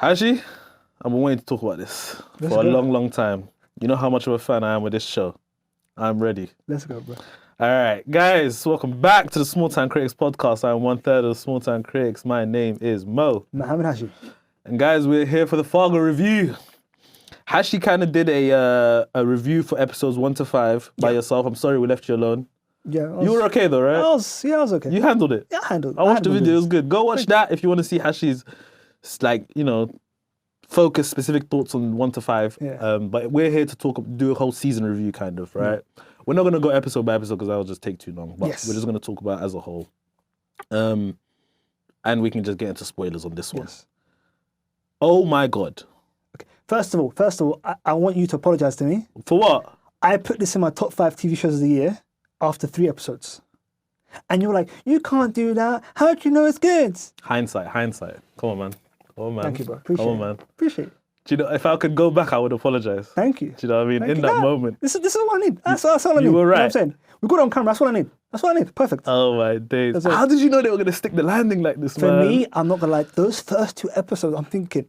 Hashi, I've been waiting to talk about this for a long time. You know how much of a fan I am with this show. I'm ready. Let's go, bro. All right, guys, welcome back to the Small Town Critics podcast. I'm one third of the Small Town Critics. My name is Mo. Mohammed Hashi. And guys, we're here for the Fargo review. Hashi kind of did a review for episodes 1 to 5 by yourself. I'm sorry we left you alone. Yeah, You were okay though, right? I was okay. You handled it. Yeah, I handled it. I watched the video, it was good. Go watch that if you want to see Hashi's, focus, specific thoughts on 1 to 5. Yeah. But we're here to do a whole season review kind of, right? We're not going to go episode by episode because that will just take too long. But we're just going to talk about it as a whole. And we can just get into spoilers on this one. Yes. Oh my God. Okay. First of all, I want you to apologize to me. For what? I put this in my top 5 TV shows of the year after 3 episodes. And you're like, you can't do that. How do you know it's good? Hindsight. Come on, man. Thank you, bro. Appreciate it. Appreciate it. Do you know, if I could go back, I would apologize. Thank you. Do you know what I mean? Thank In you. that moment. This is what I need. That's all I need. You were right. You know what I'm saying? We got it on camera. That's what I need. Perfect. Oh my days. How did you know they were going to stick the landing like this, For man? me, I'm not going to lie. Those first 2 episodes, I'm thinking,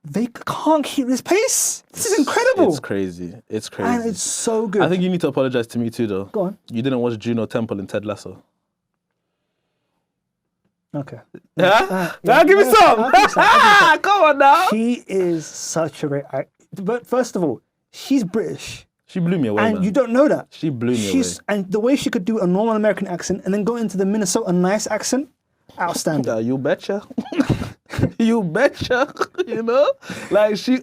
they can't keep this pace. This is incredible. It's crazy. And it's so good. I think you need to apologize to me too, though. Go on. You didn't watch Juno Temple and Ted Lasso. Okay. Yeah? Give me some. Come on now. She is such a great actor. But first of all, she's British. She blew me away, And man. you don't know that. She blew me away. And the way she could do a normal American accent and then go into the Minnesota nice accent, outstanding. Yeah, you betcha. You betcha. You know? Like, she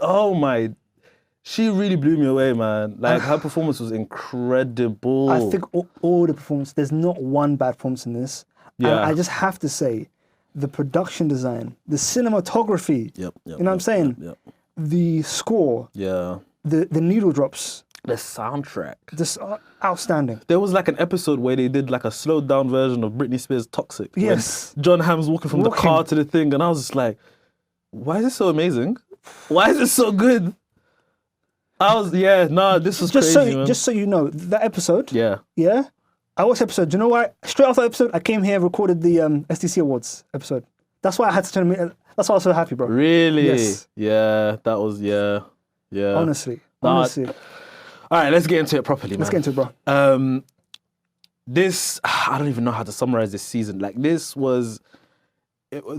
really blew me away, man. Like, her performance was incredible. I think all the performance, there's not one bad performance in this. Yeah. And I just have to say, the production design, the cinematography, you know what I'm saying? Yep. The score, Yeah. the needle drops, The soundtrack. just outstanding. There was like an episode where they did like a slowed down version of Britney Spears' Toxic. Yes. When John Hamm's walking from the car to the thing, and I was just like, why is this so amazing? Why is it so good? This was crazy, man. Just so you know, that episode, Yeah. I watched the episode. Do you know why? Straight after the episode, I came here and recorded the STC Awards episode. That's why I had to turn me. That's why I was so happy, bro. Really? Yes. Yeah, that was, yeah. Honestly. All right, let's get into it properly, man. Let's get into it, bro. This, I don't even know how to summarize this season. Like,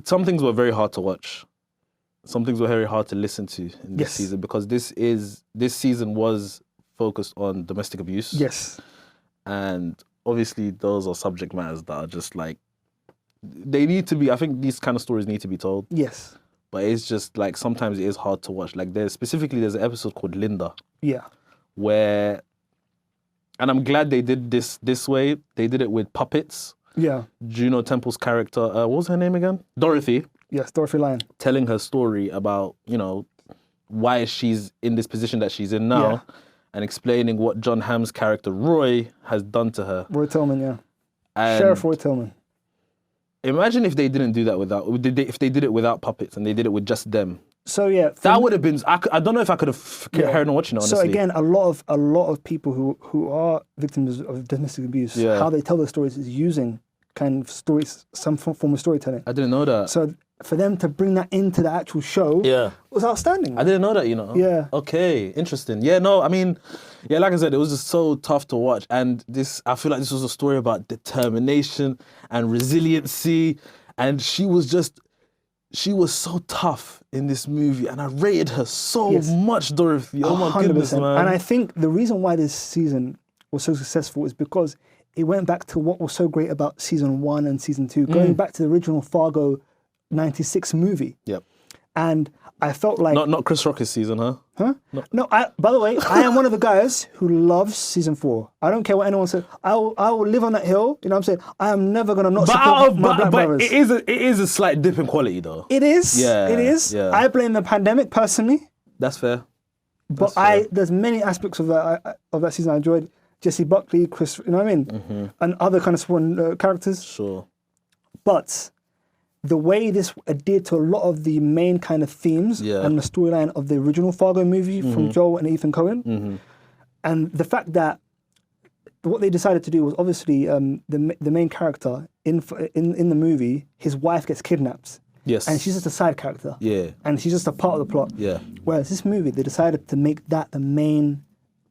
some things were very hard to watch. Some things were very hard to listen to in this season because this season was focused on domestic abuse. Yes. And obviously those are subject matters that are just like, they need to be, I think these kind of stories need to be told. Yes. But it's just like, sometimes it is hard to watch. Like there's an episode called Linda. Yeah. Where, and I'm glad they did this way. They did it with puppets. Yeah. Juno Temple's character, what was her name again? Dorothy. Yes, Dorothy Lyon. Telling her story about, why she's in this position that she's in now. Yeah. And explaining what John Hamm's character, Roy, has done to her. Roy Tillman, yeah. And Sheriff Roy Tillman. Imagine if they didn't do that if they did it without puppets and they did it with just them. So yeah. That would have been, I don't know if I could have carried on watching it, honestly. So again, a lot of people who are victims of domestic abuse, how they tell their stories is using kind of stories, some form of storytelling. I didn't know that. So for them to bring that into the actual show was outstanding. I didn't know that, Yeah. Okay, interesting. Yeah, no, I mean, like I said, it was just so tough to watch. And I feel like this was a story about determination and resiliency. And she was so tough in this movie. And I rated her so much, Dorothy. Oh my 100%. Goodness, man. And I think the reason why this season was so successful is because it went back to what was so great about season 1 and season 2, going back to the original Fargo 96 movie. Yep. And I felt like... Not Chris Rocker's season, huh? Huh? No, by the way, I am one of the guys who loves season 4. I don't care what anyone says. I will live on that hill, you know what I'm saying? I am never going to not support my black brothers. It is a slight dip in quality, though. It is. Yeah. It is. Yeah. I blame the pandemic, personally. That's fair. But there's many aspects of that season I enjoyed. Jesse Buckley, Chris, you know what I mean? Mm-hmm. And other kind of supporting characters. Sure. But the way this adhered to a lot of the main kind of themes and the storyline of the original Fargo movie from Joel and Ethan Coen, and the fact that what they decided to do was obviously the main character in the movie, his wife gets kidnapped, Yes. And she's just a side character. Yeah. And she's just a part of the plot. Yeah. Whereas this movie, they decided to make that the main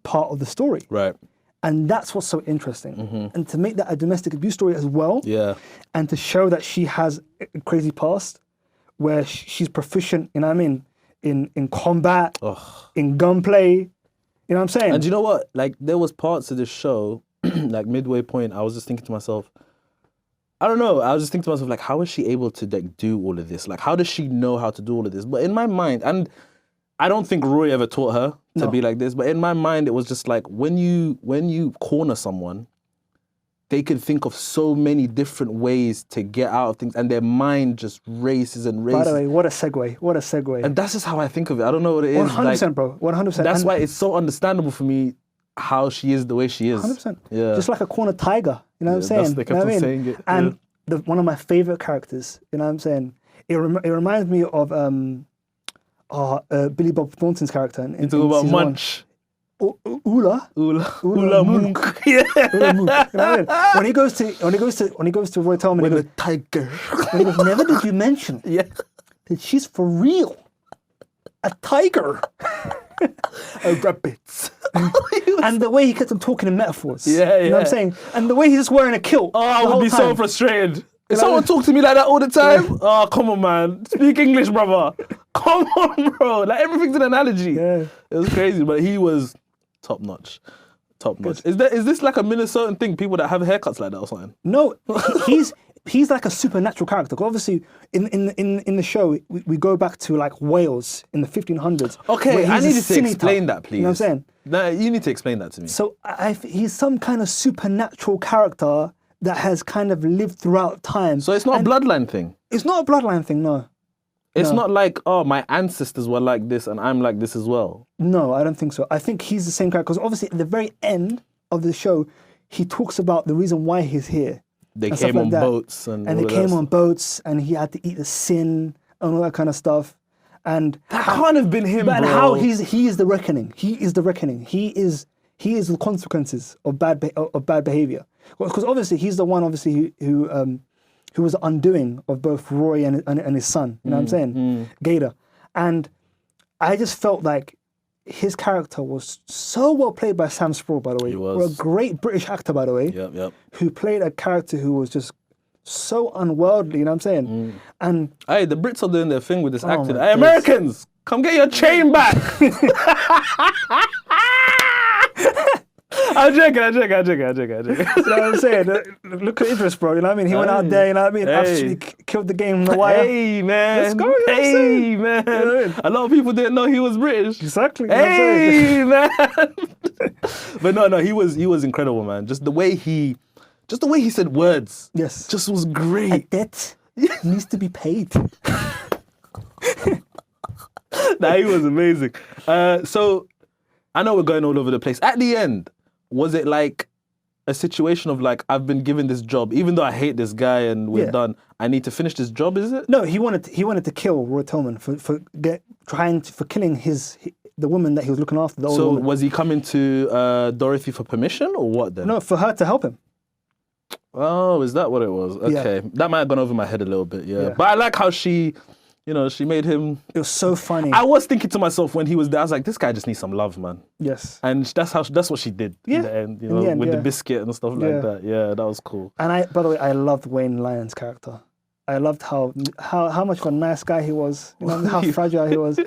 part of the story. Right. And that's what's so interesting. And to make that a domestic abuse story as well. Yeah. And to show that she has a crazy past where she's proficient, you know what I mean, in combat, in gunplay. You know what I'm saying? And you know what? Like, there was parts of this show, like midway point, I was just thinking to myself, I don't know. I was just thinking to myself, like, how is she able to like do all of this? Like, how does she know how to do all of this? But in my mind, and I don't think Roy ever taught her to be like this, but in my mind, it was just like, when you corner someone, they can think of so many different ways to get out of things, and their mind just races and races. By the way, what a segue. What a segue. And that's just how I think of it. I don't know what it is. 100%, like, bro. 100%. That's why it's so understandable for me how she is the way she is. 100%. Yeah. Just like a corner tiger. You know what I'm saying? They kept on saying it. And one of my favorite characters, you know what I'm saying? It reminds me of Billy Bob Thornton's character. You talk about Munch. Ula Mook. Yeah. Ula Mook. You know what I mean? When he goes to Roy Tillman, With he a goes, tiger. when he goes, never did you mention that she's for real a tiger. A rabbit. And the way he kept on talking in metaphors. Yeah, You know what I'm saying? And the way he's just wearing a kilt. Oh, I the would whole be so time. frustrated. If someone talked to me like that all the time, oh, come on, man. Speak English, brother. Come on, bro. Like, everything's an analogy. Yeah. It was crazy, but he was top notch. Top notch. Is this like a Minnesotan thing, people that have haircuts like that or something? No, he's like a supernatural character. 'Cause obviously, in the show, we go back to like Wales in the 1500s. Okay, where I he's a needed to senator. explain that, please. You know what I'm saying? No, you need to explain that to me. So he's some kind of supernatural character that has kind of lived throughout time. So it's not a bloodline thing? It's not a bloodline thing, no. It's not like, oh, my ancestors were like this and I'm like this as well. No, I don't think so. I think he's the same character. Because obviously, at the very end of the show, he talks about the reason why he's here. They and came stuff like on that. boats and And they all came that on boats and he had to eat the sin and all that kind of stuff. And That can't have been him, But bro. how he is the reckoning. He is the reckoning. He is the consequences of bad behavior. Because obviously he's the one who was the undoing of both Roy and his son. You know what I'm saying? Gator. And I just felt like his character was so well played by Sam Spruell, by the way. He was. A great British actor, by the way. Yep. Who played a character who was just so unworldly, you know what I'm saying? And Hey, the Brits are doing their thing with this acting. my Hey, Americans, come get your chain back. I'm joking. you know what I'm saying? Look at Idris, bro. You know what I mean? He went out there, you know what I mean? Absolutely killed the game on the wire. Hey, man. Let's go, you know what I'm Hey, saying? man. You know what I mean? A lot of people didn't know he was British. Exactly. You know what I'm saying? Hey, man. But no, he was incredible, man. Just the way he said words. Yes. Just was A great. debt needs to be paid. Nah, he was amazing. So I know we're going all over the place. At the end, was it like a situation of like, I've been given this job, even though I hate this guy and we're done, I need to finish this job, is it? No, he wanted to kill Roy Tillman for killing the woman that he was looking after, the old So woman. was he coming to Dorothy for permission or what then? No, for her to help him. Oh, is that what it was? Okay. That might have gone over my head a little bit, yeah. But I like how she made him... It was so funny. I was thinking to myself when he was there, I was like, this guy just needs some love, man. Yes. And that's what she did in the end, with the biscuit and stuff like that. Yeah, that was cool. And by the way, I loved Wayne Lyon's character. I loved how much of a nice guy he was. You know, how fragile he was.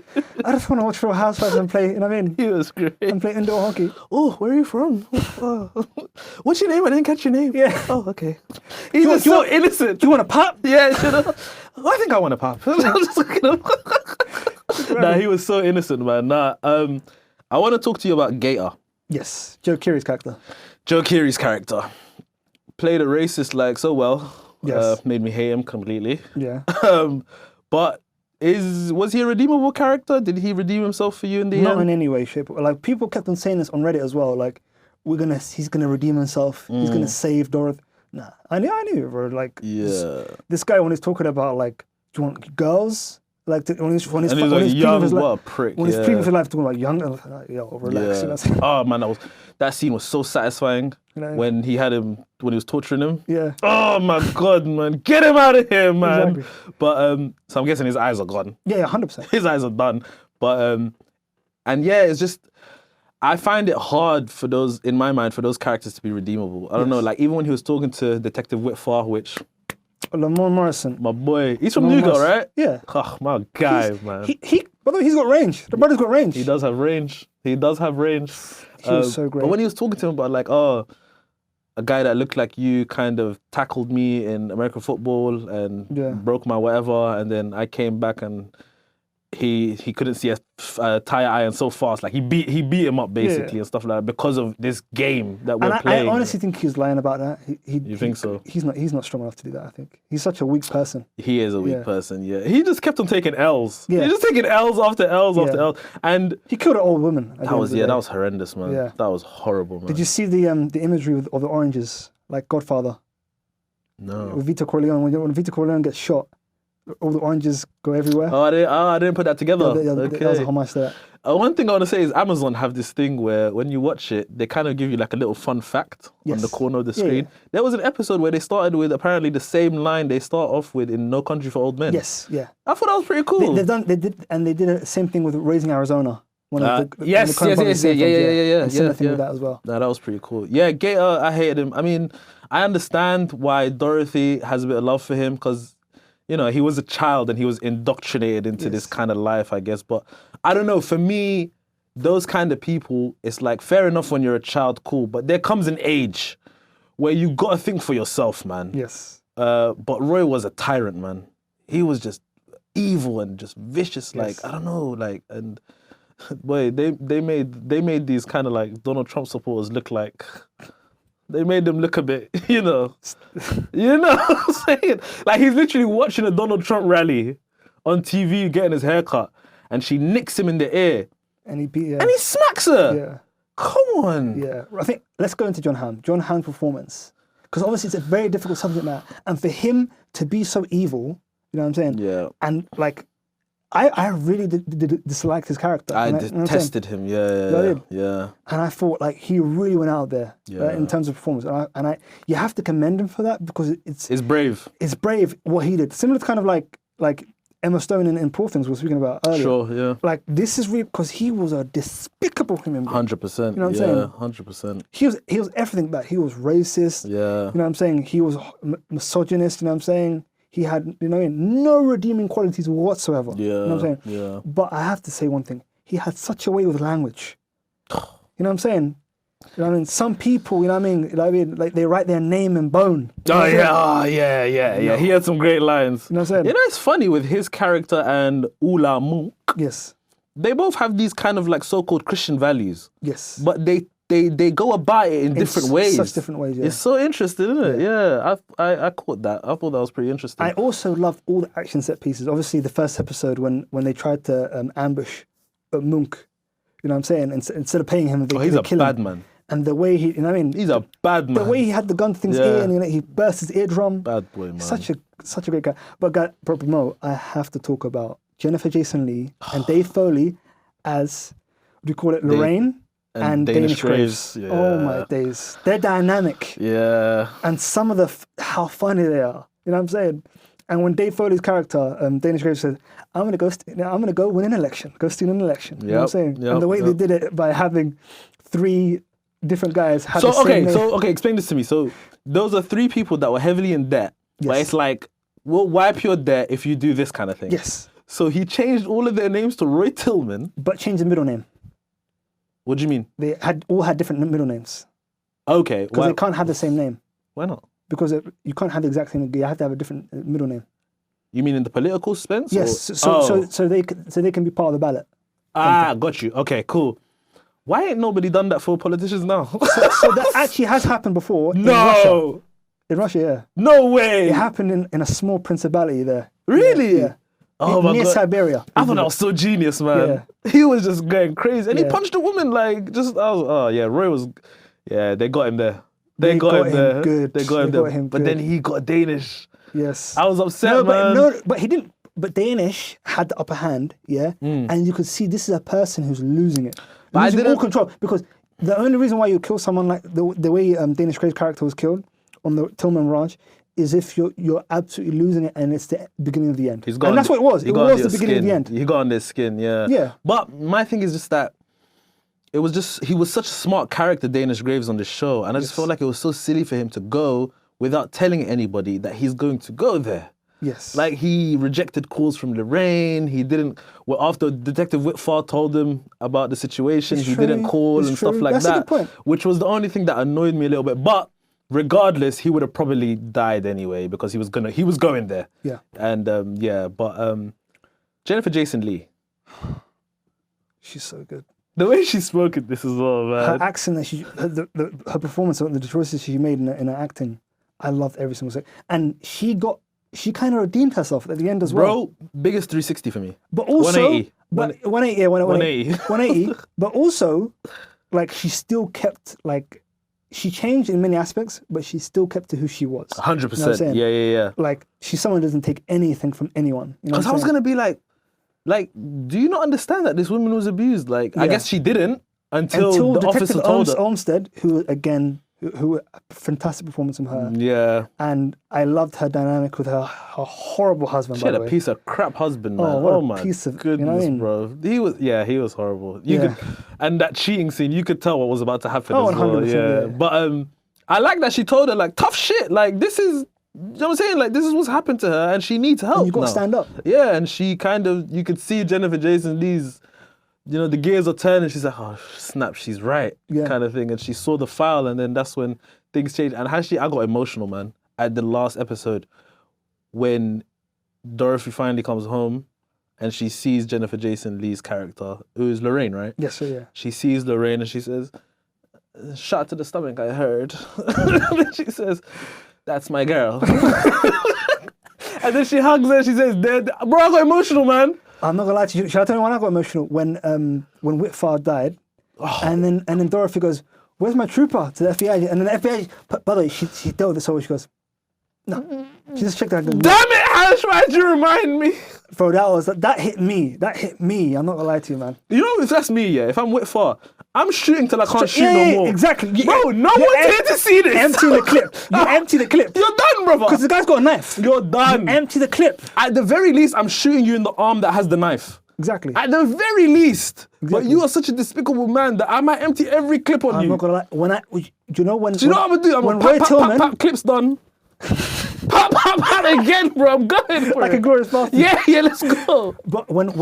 I just want to watch Real Housewives and play, you know what I mean? He was great. And play indoor hockey. Oh, where are you from? What's your name? I didn't catch your name. Yeah. Oh, okay. He was so innocent. Do you want a pop? Yeah, I think I want a pop. Nah, he was so innocent, man. Nah, I want to talk to you about Gator. Yes, Joe Keery's character. Joe Keery's character. Played a racist like so well. Yes. Made me hate him completely. Yeah. But was he a redeemable character? Did he redeem himself for you in the Not end? in any way, shape. Like people kept on saying this on Reddit as well. Like he's gonna redeem himself. He's gonna save Dorothy. Nah, I knew, bro. Like, Yeah. this guy when he's talking about like, do you want girls Like when he's And he was like, young, what a prick. When he's previous life talking about young, like, yo, relax. You know Oh man, that scene was so satisfying when he was torturing him. Yeah. Oh my god, man, get him out of here, man. Exactly. But so I'm guessing his eyes are gone. Yeah, 100%. His eyes are done. But and yeah, it's just I find it hard for those in my mind for those characters to be redeemable. I don't know, like even when he was talking to Detective Whitfar, which. Lamar Morrison. My boy. He's from Newgate, right? Yeah. Oh, my guy, man. By the way, he's got range. The brother's got range. He does have range. He was so great. But when he was talking to him about like, oh, a guy that looked like you kind of tackled me in American football and broke my whatever, and then I came back and he couldn't see a tire iron so fast. Like he beat him up basically and stuff like that because of this game that we're playing. I honestly think he's lying about that. You think so? He's not strong enough to do that. I think he's such a weak person. He is a weak person. Yeah, he just kept on taking L's. Yeah, he's just taking L's after L's after L's, and he killed an old woman. That was horrendous, man. Yeah. That was horrible, man. Did you see the imagery of the oranges, like Godfather? No. With Vito Corleone, when Vito Corleone gets shot, all the oranges go everywhere. Oh, I didn't put that together. Okay. That was a homage to that. One thing I want to say is Amazon have this thing where when you watch it, they kind of give you like a little fun fact on the corner of the screen. Yeah. There was an episode where they started with apparently the same line they start off with in No Country for Old Men. Yes, yeah. I thought that was pretty cool. They did the same thing with Raising Arizona. Yes. Similar thing with that as well. No, that was pretty cool. Yeah, Gator, I hated him. I mean, I understand why Dorothy has a bit of love for him because he was a child and he was indoctrinated into this kind of life, I guess. But I don't know, for me, those kind of people, it's like, fair enough when you're a child, cool. But there comes an age where you got to think for yourself, man. Yes. But Roy was a tyrant, man. He was just evil and just vicious, like, I don't know, like, and boy, they made these kind of like Donald Trump supporters look like... They made them look a bit, what I'm saying? Like he's literally watching a Donald Trump rally on TV getting his hair cut and she nicks him in the ear. And he smacks her. Yeah. Come on. Yeah. I think, let's go into John Hamm. John Hamm's performance. Because obviously it's a very difficult subject matter. And for him to be so evil, you know what I'm saying? Yeah. And like, I really disliked his character. I detested him, yeah. And I thought like he really went out there in terms of performance. And you have to commend him for that because it's brave. It's brave what he did. Similar to kind of like Emma Stone in Poor Things we were speaking about earlier. Sure, yeah. Like this is real because he was a despicable human being. 100%. You know what I'm saying? 100%. He was everything that. He was racist. Yeah. You know what I'm saying? He was misogynist. You know what I'm saying? He had, no redeeming qualities whatsoever. Yeah. You know what I'm saying? Yeah. But I have to say one thing. He had such a way with language. You know what I'm saying? You know what I mean? Some people, like they write their name in bone. Yeah. He had some great lines. You know what I'm saying? It's funny with his character and Ula Monk. Yes. They both have these kind of like so-called Christian values. Yes. But they go about it in different ways. Such different ways, yeah. It's so interesting, isn't it? Yeah, I caught that. I thought that was pretty interesting. I also loved all the action set pieces. Obviously, the first episode when they tried to ambush Monk, you know what I'm saying? Instead of paying him, he's a bad man. And the way he, he's a bad man. The way he had the gun to things ear and he burst his eardrum. Bad boy, man. Such a great guy. But Proper Mo, I have to talk about Jennifer Jason Leigh and Dave Foley as, what do you call it, Lorraine? And Danish Graves. Yeah. Oh my days. They're dynamic. Yeah. And some of how funny they are. You know what I'm saying? And when Dave Foley's character, Danish Graves said, I'm gonna go win an election, go steal an election. You know what I'm saying? And the way they did it by having 3 different guys have the same name. Explain this to me. So those are 3 people that were heavily in debt. Yes. But it's like, we'll wipe your debt if you do this kind of thing. Yes. So he changed all of their names to Roy Tillman. But changed the middle name. What do you mean? They all had different middle names. Okay. Because they can't have the same name. Why not? Because you can't have the exact same name. You have to have a different middle name. You mean in the political sense? Yes. So they can be part of the ballot. Got you. Okay, cool. Why ain't nobody done that for politicians now? so that actually has happened before. No. In Russia, yeah. No way. It happened in a small principality there. Really? Yeah. Oh my near God. Siberia. I thought that was so genius, man. Yeah. He was just going crazy. And he punched a woman Roy was, they got him there. They got him there. Good. They got him there. But then he got Danish. Yes. I was upset, man. But he didn't. but Danish had the upper hand, yeah, and you could see this is a person who's losing it, But I losing all didn't- control. Because the only reason why you kill someone like the way Danish Craig's character was killed on the Tillman Ranch is if you're absolutely losing it and it's the beginning of the end. He's got And that's what it was. he It got was under the your beginning of the skin. end. He got on their skin, yeah. Yeah. But my thing is just that it was just, he was such a smart character, Danish Graves, on the show. And I just felt like it was so silly for him to go without telling anybody that he's going to go there. Yes. Like, he rejected calls from Lorraine. He didn't, well, after Detective Whitfire told him about the situation, It's he true. didn't call It's and stuff true. like That's a that. good point. Which was the only thing that annoyed me a little bit. But regardless, he would have probably died anyway because he was going there. Yeah. And Jennifer Jason Leigh. She's so good. The way she spoke in this as well, man. Her accent, her performance, the choices she made in her acting, I loved every single second. And she kind of redeemed herself at the end as well. Bro, biggest 360 for me. But also, 180. but 180, yeah, 180. 180. But also, like, she still kept, like, she changed in many aspects, but she still kept to who she was. 100%. You know what I'm saying? Yeah. Like, she's someone who doesn't take anything from anyone. You know Because I was going to be like, do you not understand that this woman was abused? Like, I Yeah. guess she didn't until the Detective officer told her. Olmsted, who again, who fantastic performance from her. Yeah. And I loved her dynamic with her horrible husband, She by had the a way. piece of crap husband, man. Oh, what a my piece of- you know goodness, what I mean? bro. He was horrible. Yeah. And that cheating scene, you could tell what was about to happen Oh, as well. 100%, yeah. But I like that she told her, like, tough shit. Like, this is, you know what I'm saying? Like, this is what's happened to her and she needs help. You got to now. stand up. Yeah, and she kind of, you could see Jennifer Jason Leigh's, you know, the gears are turning. She's like, oh, snap, she's right, Yeah. kind of thing. And she saw the file, and then that's when things changed. And actually, I got emotional, man, at the last episode when Dorothy finally comes home and she sees Jennifer Jason Leigh's character, who is Lorraine, right? Yes, sir, yeah. She sees Lorraine and she says, shot to the stomach, I heard. And then she says, that's my girl. And then she hugs her and she says, dead. Bro, I got emotional, man. I'm not gonna lie to you. Shall I tell you when I got emotional? When Whitfire died, and then Dorothy goes, "Where's my trooper?" to the FBI, and then the FBI. By the way, she dealt with this whole. She goes, "No." She just checked out. Damn it, Hash, why'd you remind me? Bro, that hit me. That hit me. I'm not gonna lie to you, man. You know, if that's me, yeah, if I'm Whitfire, I'm shooting till I can't shoot Yeah, no yeah, more. exactly. Bro, no one's here to see this. Empty the clip. You empty the clip. You're done, brother. Because the guy's got a knife. You're done. Empty the clip. At the very least, I'm shooting you in the arm that has the knife. Exactly. At the very least. But Exactly. you are such a despicable man that I might empty every clip on I'm you. not gonna lie. Do you know when? Do you know what I'm gonna do? I'm when gonna Roy pop, Tillman, pop, clip's done. pop again, bro. I'm going for like it. a glorious bastard. Yeah, let's go. But when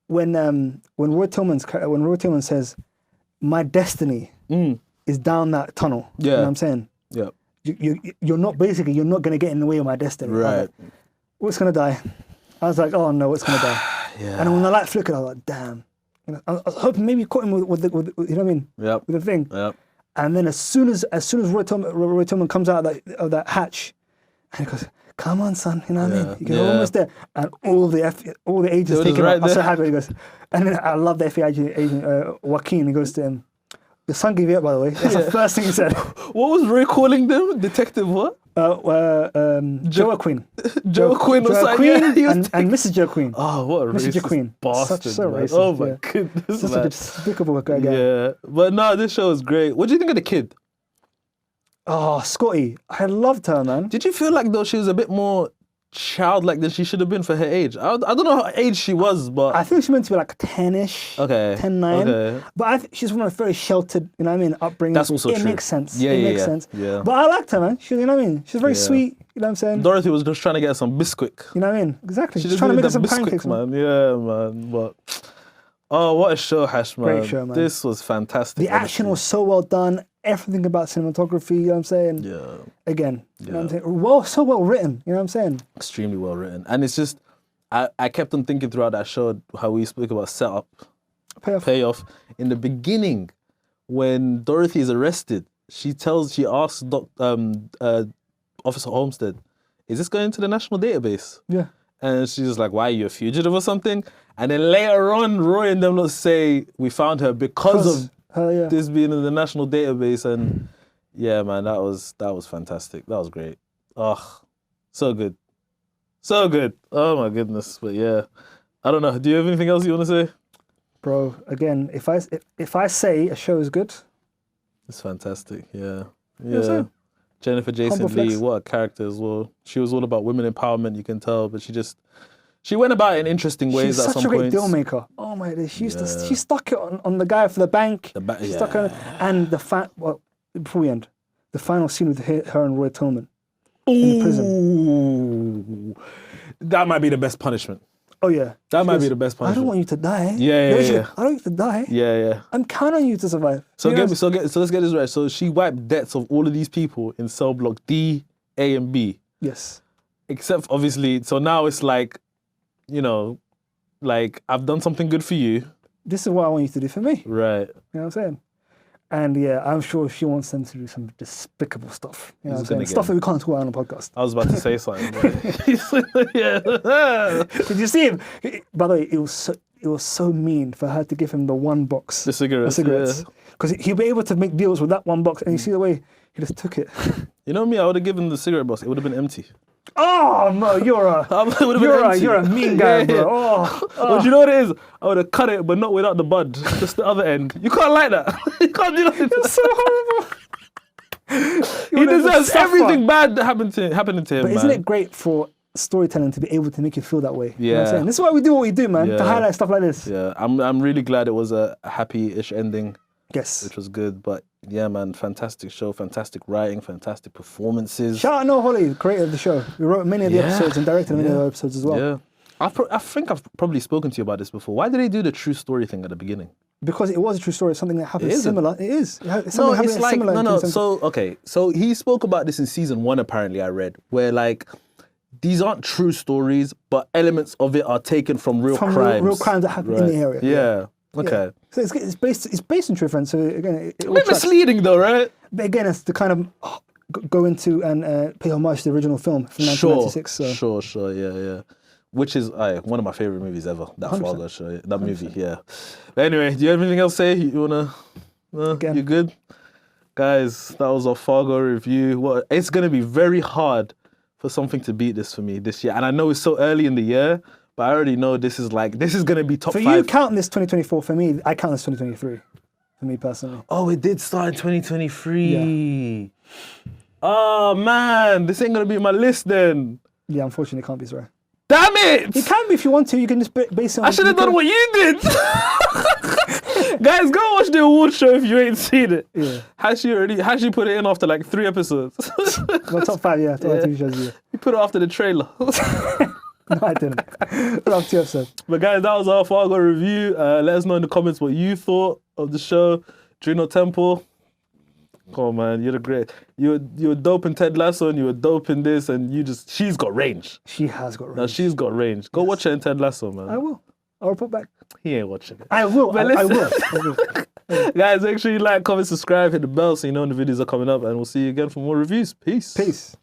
Roy Tillman says, "My destiny is down that tunnel," you know what I'm saying? Yeah. You're not gonna get in the way of my destiny. I'm Right. like, what's gonna die? I was like, oh no, what's gonna die? Yeah. And when the light flickered, I was like, damn. You know, I was hoping maybe you caught him with you know what I mean? Yep. With the thing. Yep. And then as soon as Roy Tillman comes out of that hatch, and he goes, "Come on, son," you know what I mean? You're almost there, and all the agents was take him right up. I'm so there. happy. He goes, and then I love the FBI agent Joaquin. He goes to him, "Your son gave you up, by the way." That's the first thing he said. What was Ray calling them? Detective what? Joaquin. Joaquin or something. Joaquin Yeah, he was and Mrs. Joaquin. Oh, what a Mrs. racist Joaquin. bastard, So man. racist, Oh my yeah. goodness, Such man. a despicable guy. Yeah, but no, this show is great. What do you think of the kid? Oh, Scotty. I loved her, man. Did you feel like though she was a bit more childlike than she should have been for her age? I don't know how age she was, but I think she's meant to be like 10-ish. okay, 10, 9. okay. But I think she's from a very sheltered, you know what I mean, upbringing. That's also it true. makes sense. Yeah, it yeah, makes yeah. sense. Yeah. But I liked her, man. She, you know what I mean? She's very Yeah. sweet, you know what I'm saying? Dorothy was just trying to get some biscuit. You know what I mean? Exactly. She She's just trying to needed make her that some biscuits, pancakes, man. Yeah, man. But oh, what a show, Hash, man. Great show, man. This was fantastic. The action was so well done. Everything about cinematography, you know what I'm saying? yeah, Again, you know what I'm saying? So well written, you know what I'm saying? extremely well written, and it's just I kept on thinking throughout that show how we spoke about setup, payoff. In the beginning, when Dorothy is arrested, she asks Officer Olmsted, "Is this going to the national database?" Yeah. And she's just like, "Why, are you a fugitive or something?" And then later on, Roy and them lot say, "We found her because of yeah. this being in the national database." And yeah, man, that was fantastic. That was great. Oh, so good. So good. Oh my goodness. But yeah, I don't know. Do you have anything else you want to say? Bro, again, if I say a show is good, It's fantastic. Yeah. Yes, Yeah. sir. Jennifer Jason Humble flex. Leigh, what a character as well. She was all about women empowerment, you can tell, but she went about it in interesting ways she's at such some a great points. deal maker. Oh my God, she Yeah. stuck it on the guy for the bank. She stuck Yeah. on, and well, before we end, the final scene with her and Roy Tillman in the prison. Ooh. That might be the best punishment. Oh yeah, That She might goes, be the best I don't punishment. want you to die. Yeah, No, yeah, she yeah. goes, I don't want you to die. Yeah. I'm counting on you to survive. So You know? let's get this right. So she wiped debts of all of these people in cell block D, A, and B. Yes. Except obviously, so now it's like, you know, like I've done something good for you. This is what I want you to do for me. Right. You know what I'm saying? And yeah, I'm sure she wants them to do some despicable stuff. You know what I'm saying? Stuff that we can't talk about on the podcast. I was about to say something. But yeah. Did you see him? By the way, it was so mean for her to give him the one box The cigarettes. of cigarettes. Because he'll be able to make deals with that one box, and you see the way he just took it. You know me, I would have given the cigarette box. It would have been empty. Oh no, you're a mean guy, bro. Oh, Well, do you know what it is? I would have cut it, but not without the bud. Just the other end. You can't like that. You can't do that. it's so horrible. He deserves everything bad that happening to him, But man. isn't it great for storytelling to be able to make you feel that way? You know what I'm Yeah. saying? This is why we do what we do, man. To Yeah. highlight stuff like this. Yeah, I'm really glad it was a happy-ish ending, Yes. which was good. But yeah, man, fantastic show, fantastic writing, fantastic performances. Shout out Noah Hawley, creator of the show. We wrote many of the Yeah. episodes and directed many of the episodes as well. Yeah. I think I've probably spoken to you about this before. Why did they do the true story thing at the beginning? Because it was a true story, something that happened It isn't. similar. It is. It's No, something happening it's like similar in no. 2017. So okay, so he spoke about this in season 1. Apparently, I read where like these aren't true stories, but elements of it are taken from real From crimes. real crimes that happen in the area. Yeah. Yeah. Okay. So it's based on true events. So again, it A all bit tracks. misleading though, right? But again, it's to kind of go into and pay homage to the original film from 1996. So. Sure, yeah. Which is one of my favorite movies ever. That 100%. Fargo show, that movie, yeah. But anyway, do you have anything else to say? You wanna? Again. You good, guys? That was our Fargo review. It's gonna be very hard for something to beat this for me this year, and I know it's so early in the year, but I already know this is gonna be top For 5. you, counting this 2024. For me, I count this 2023. For me personally. Oh, it did start in 2023. Oh man, this ain't gonna be on my list then. Yeah, unfortunately, it can't be sorry. Damn it! It can be if you want to. You can just base it on. I should have done what you did. Guys, go watch the award show if you ain't seen it. Yeah. Hashi put it in after like 3 episodes. My top 5, yeah. Top 5 TV shows, yeah. He put it after the trailer. No, I didn't. Love 2 episodes. But guys, that was our Fargo review. Let us know in the comments what you thought of the show. Drino Temple. Come on, man, you're the great. You're dope in Ted Lasso, and you were dope in this, and she's got range. She has got range. Now she's got range. Go watch her in Ted Lasso, man. I will. I'll report back. He ain't watching it. I will. But I listen- will. Guys, make sure you like, comment, subscribe, hit the bell so you know when the videos are coming up, and we'll see you again for more reviews. Peace. Peace.